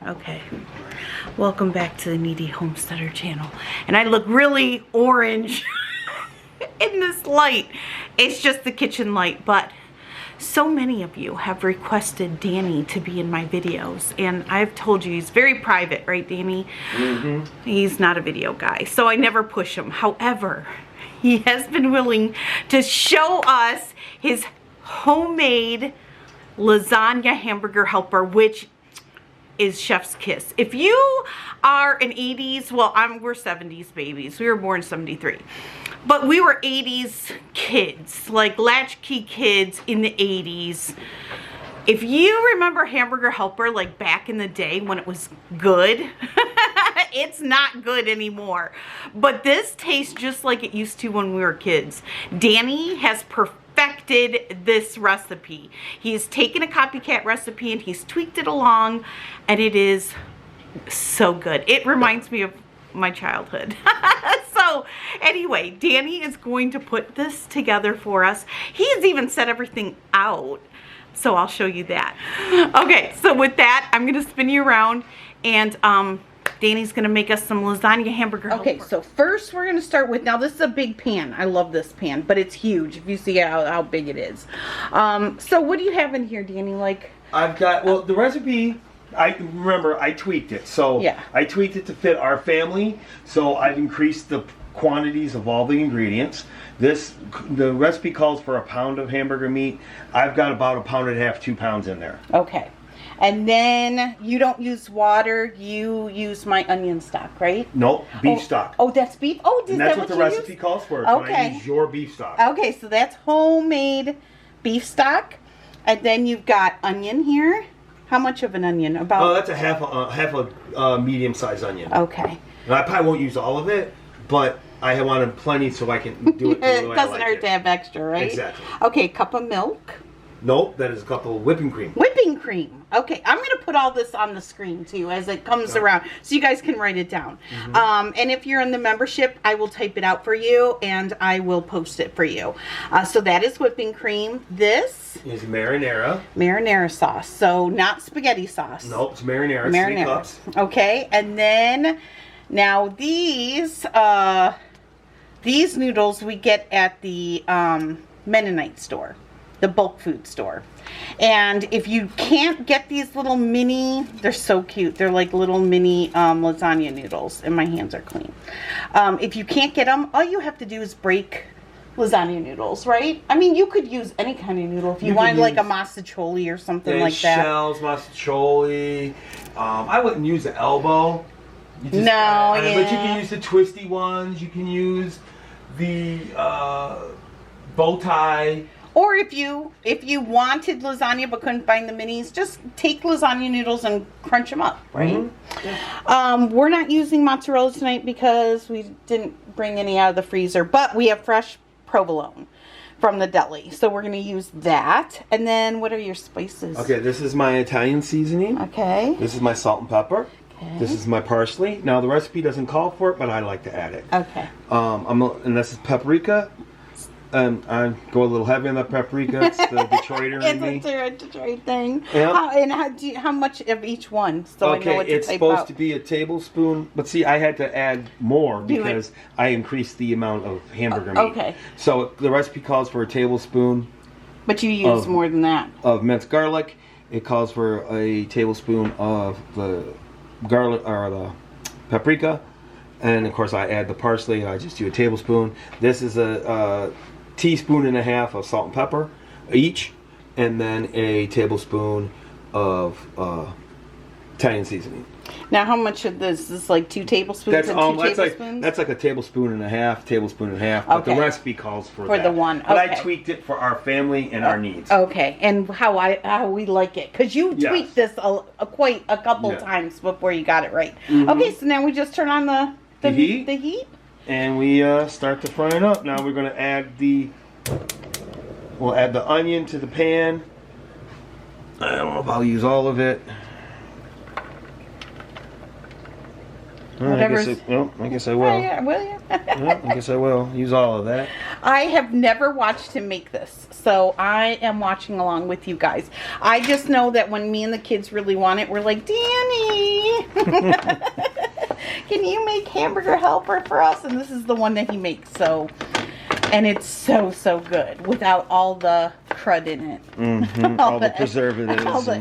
Okay, welcome back to the Kneady Homesteader channel. And I look really orange in this light. It's just the kitchen light, but so many of you have requested Danny to be in my videos. And I've told you he's very private, right, Danny? Mm-hmm. He's not a video guy, so I never push him. However, he has been willing to show us his homemade Lasagna Hamburger Helper, which is chef's kiss. If you are an 80s, well, we're 70s babies. We were born in 73. But we were 80s kids, like latchkey kids in the 80s. If you remember Hamburger Helper, like back in the day when it was good, it's not good anymore. But this tastes just like it used to when we were kids. Danny has perfected this recipe. He's taken a copycat recipe and he's tweaked it along, and it is so good. It reminds me of my childhood. So anyway, Danny is going to put this together for us. He has even set everything out, so I'll show you that. Okay, so with that, I'm gonna spin you around, and Danny's gonna make us some lasagna hamburger helper. Okay, so first we're gonna start with, now this is a big pan. I love this pan, but it's huge if you see how big it is. So what do you have in here, Danny? Like, I've got, well, the recipe, I tweaked it. So yeah. I tweaked it to fit our family. So I've increased the quantities of all the ingredients. The recipe calls for a pound of hamburger meat. I've got about a pound and a half, 2 pounds in there. Okay. And then you don't use water, you use my onion stock, right? Nope, beef stock. Oh, that's beef? Oh, is and that's that what the recipe calls for. Okay. I use your beef stock. Okay, so that's homemade beef stock. And then you've got onion here. How much of an onion? About? Oh, that's a half a medium-sized onion. Okay. And I probably won't use all of it, but I wanted plenty so I can do it the way I like it. It doesn't hurt to have extra, right? Exactly. Okay, cup of milk. Nope, that is a cup of whipping cream. Whipping cream. Okay, I'm going to put all this on the screen too as it comes around so you guys can write it down. Mm-hmm. And if you're in the membership, I will type it out for you and I will post it for you. So that is whipping cream. This is marinara. Marinara sauce. So not spaghetti sauce. Nope, it's marinara. It's 3 cups. Okay, and then now these noodles we get at the Mennonite store. The bulk food store. And if you can't get these little mini, they're so cute. They're like little mini lasagna noodles, and my hands are clean. If you can't get them, all you have to do is break lasagna noodles, right? I mean, you could use any kind of noodle if you wanted like a masticholi or something like that. Shells, masticholi. I wouldn't use the elbow. But you can use the twisty ones. You can use the bow tie. Or if you wanted lasagna but couldn't find the minis, just take lasagna noodles and crunch them up, right? Mm-hmm. Yeah. We're not using mozzarella tonight because we didn't bring any out of the freezer, but we have fresh provolone from the deli, so we're going to use that. And then what are your spices? Okay, this is my Italian seasoning. Okay. This is my salt and pepper. Okay. This is my parsley. Now the recipe doesn't call for it, but I like to add it. Okay. And this is paprika. I go a little heavy on the paprika. It's the Detroiter in me. It's a Detroit thing. Yep. How much of each one? So okay, I know what to it's supposed to be a tablespoon, but see, I had to add more because I increased the amount of hamburger meat. Okay. So the recipe calls for a tablespoon. But you use more than that. Of minced garlic. It calls for a tablespoon of the garlic or the paprika, and of course I add the parsley. I just do a tablespoon. This is a teaspoon and a half of salt and pepper each, and then a tablespoon of Italian seasoning. Now, how much of this is like 2 tablespoons? That's tablespoons? That's like a tablespoon and a half. But the recipe calls for that. The one. But I tweaked it for our family and our needs. Okay, and how we like it, because you tweaked this quite a couple times before you got it right. Mm-hmm. Okay, so now we just turn on the heat. And we start to fry it up. Now we're going to add we'll add the onion to the pan. I don't know if I'll use all of it. Whatever. I guess I will. Yeah, will you? Yeah, I guess I will. Use all of that. I have never watched him make this, so I am watching along with you guys. I just know that when me and the kids really want it, we're like, Danny, can you make Hamburger Helper for us? And this is the one that he makes. So, and it's so good without all the crud in it. All the preservatives. All the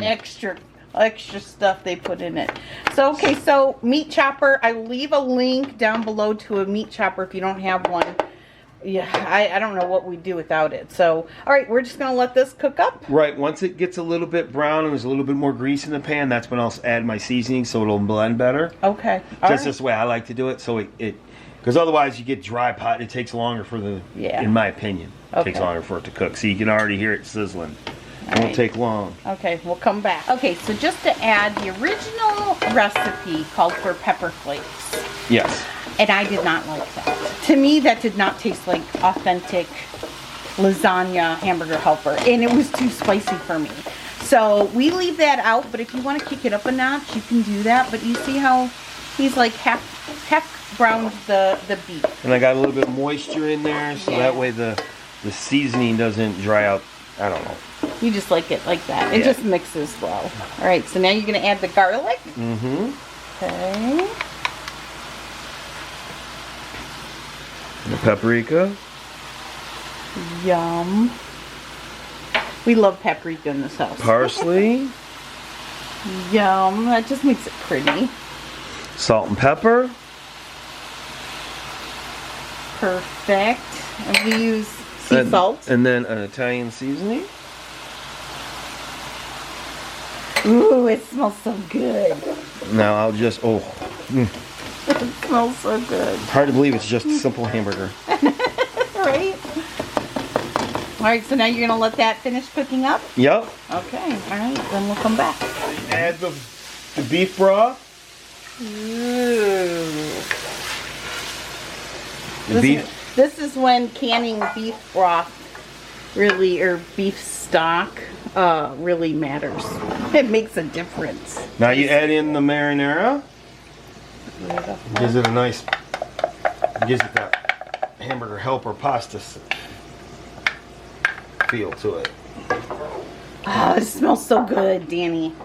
extra stuff they put in it. So, okay, so meat chopper. I will leave a link down below to a meat chopper if you don't have one. Yeah, I don't know what we'd do without it. So, all right, we're just going to let this cook up. Right, once it gets a little bit brown and there's a little bit more grease in the pan, that's when I'll add my seasoning so it'll blend better. Okay. Just this way I like to do it, so it because otherwise you get dry pot. It takes longer for the, in my opinion, it takes longer for it to cook. So you can already hear it sizzling. It won't take long. Okay, we'll come back. Okay, so just to add, the original recipe called for pepper flakes. Yes. And I did not like that. To me, that did not taste like authentic lasagna hamburger helper. And it was too spicy for me. So we leave that out, but if you want to kick it up a notch, you can do that. But you see how he's like half browned the beef. And I got a little bit of moisture in there, so that way the seasoning doesn't dry out. I don't know. You just like it like that. It just mixes well. All right, so now you're going to add the garlic. Mm-hmm. Okay. The paprika. Yum. We love paprika in this house. Parsley. Yum. That just makes it pretty. Salt and pepper. Perfect. And we use sea salt. And then an Italian seasoning. Ooh, it smells so good. Now I'll just, It smells so good. Hard to believe it's just a simple hamburger. Right? Alright, so now you're going to let that finish cooking up? Yep. Okay, alright, then we'll come back. Add the beef broth. Ooh. This is when canning beef broth really, or beef stock, really matters. It makes a difference. Now you add in the marinara. Gives it a nice, gives it that hamburger helper pasta feel to it. Oh, it smells so good, Danny.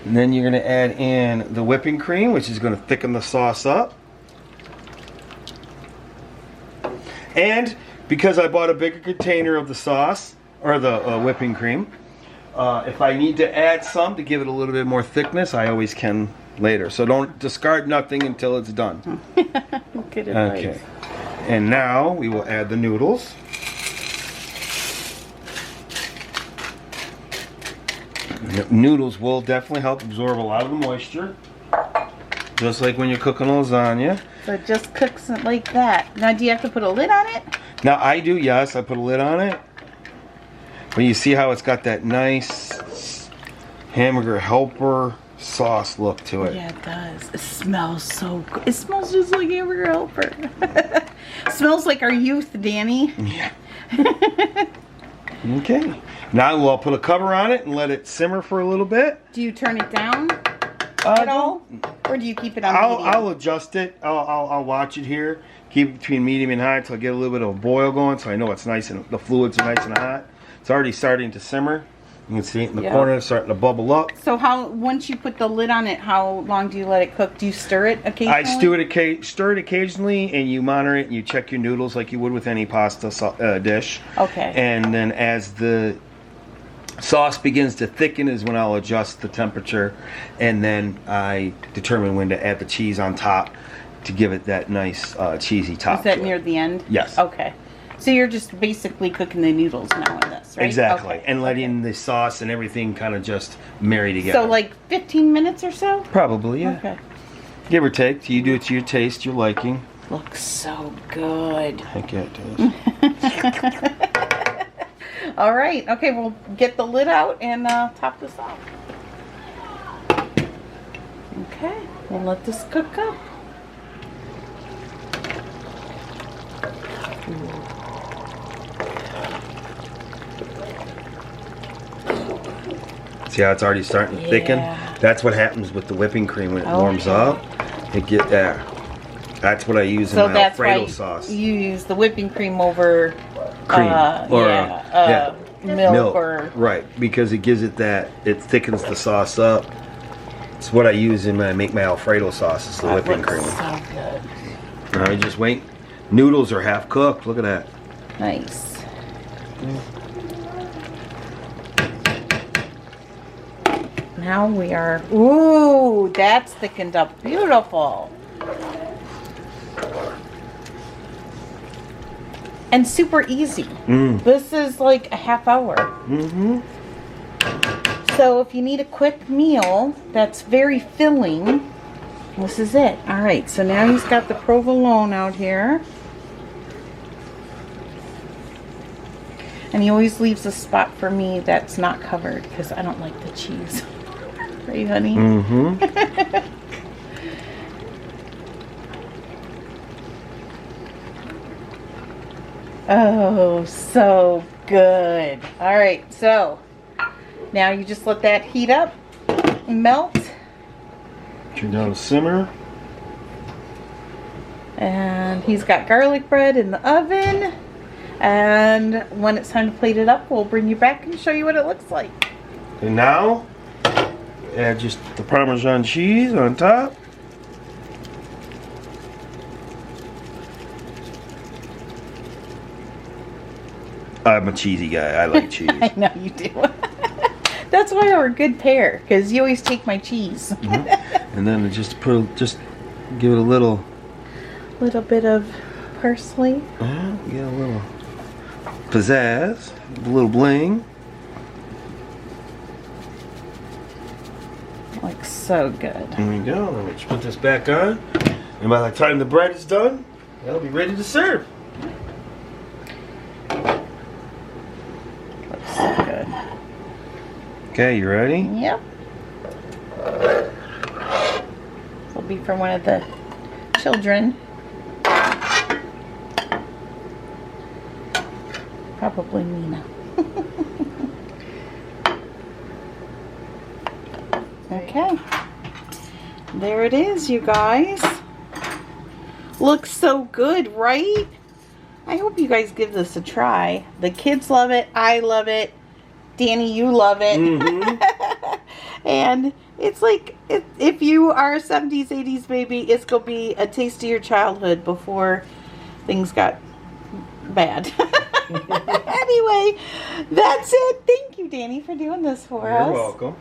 And then you're going to add in the whipping cream, which is going to thicken the sauce up. And because I bought a bigger container of the sauce, or the whipping cream, if I need to add some to give it a little bit more thickness, I always can later. So don't discard nothing until it's done. Good advice. Okay. And now we will add the noodles. Noodles will definitely help absorb a lot of the moisture. Just like when you're cooking lasagna. So it just cooks it like that. Now do you have to put a lid on it? Now I do, yes. I put a lid on it. But you see how it's got that nice hamburger helper sauce look to it. Yeah, it does. It smells so good. It smells just like hamburger helper. Smells like our youth, Danny. Yeah. Okay. Now we'll put a cover on it and let it simmer for a little bit. Do you turn it down at all? Or do you keep it on medium? I'll adjust it. I'll watch it here. Keep it between medium and high until I get a little bit of a boil going, so I know it's nice and the fluids are nice and hot. It's already starting to simmer. You can see it in the corner, it's starting to bubble up. So once you put the lid on it, how long do you let it cook? Do you stir it occasionally? I stir it occasionally, and you monitor it, and you check your noodles like you would with any pasta dish. Okay. And then as the sauce begins to thicken is when I'll adjust the temperature, and then I determine when to add the cheese on top to give it that nice cheesy top. Is that near the end? Yes. Okay. So you're just basically cooking the noodles now in this, right? Exactly. Okay. And letting the sauce and everything kind of just marry together. So like 15 minutes or so? Probably, yeah. Okay. Give or take. You do it to your taste, your liking. Looks so good. Heck yeah, it does. All right. Okay, we'll get the lid out and top this off. Okay. We'll let this cook up. See how it's already starting to thicken? That's what happens with the whipping cream when it warms up. it get there. That's what I use in my Alfredo sauce. You use the whipping cream over cream milk or right, because it gives it that, it thickens the sauce up. It's what I use when I make my Alfredo sauce. It's the whipping cream. So good. All right, just wait. Noodles are half cooked. Look at that. Nice. Now we are. Ooh, that's thickened up. Beautiful. And super easy. This is like a half hour. So if you need a quick meal that's very filling, this is it. All right, so now he's got the provolone out here. And he always leaves a spot for me that's not covered because I don't like the cheese. Right, honey? Oh, so good. All right, so now you just let that heat up, melt. Turn down the simmer. And he's got garlic bread in the oven. And when it's time to plate it up, we'll bring you back and show you what it looks like. And now, add just the Parmesan cheese on top. I'm a cheesy guy. I like cheese. I know you do. That's why we're a good pair, because you always take my cheese. And then just give it a little bit of parsley. Get a little pizzazz, a little bling. Looks so good. There we go. Let's put this back on. And by the time the bread is done, that'll be ready to serve. Looks so good. Okay, you ready? Yep. This will be for one of the children. Probably Nina. Okay. There it is, you guys. Looks so good, right? I hope you guys give this a try. The kids love it. I love it. Danny, you love it. And it's like, if you are a 70s, 80s baby, it's going to be a taste of your childhood before things got bad. Anyway, that's it. Thank you, Danny, for doing this for us. You're welcome.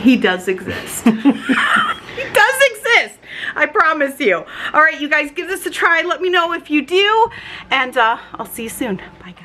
He does exist. He does exist. I promise you. All right, you guys, give this a try. Let me know if you do. And I'll see you soon. Bye, guys.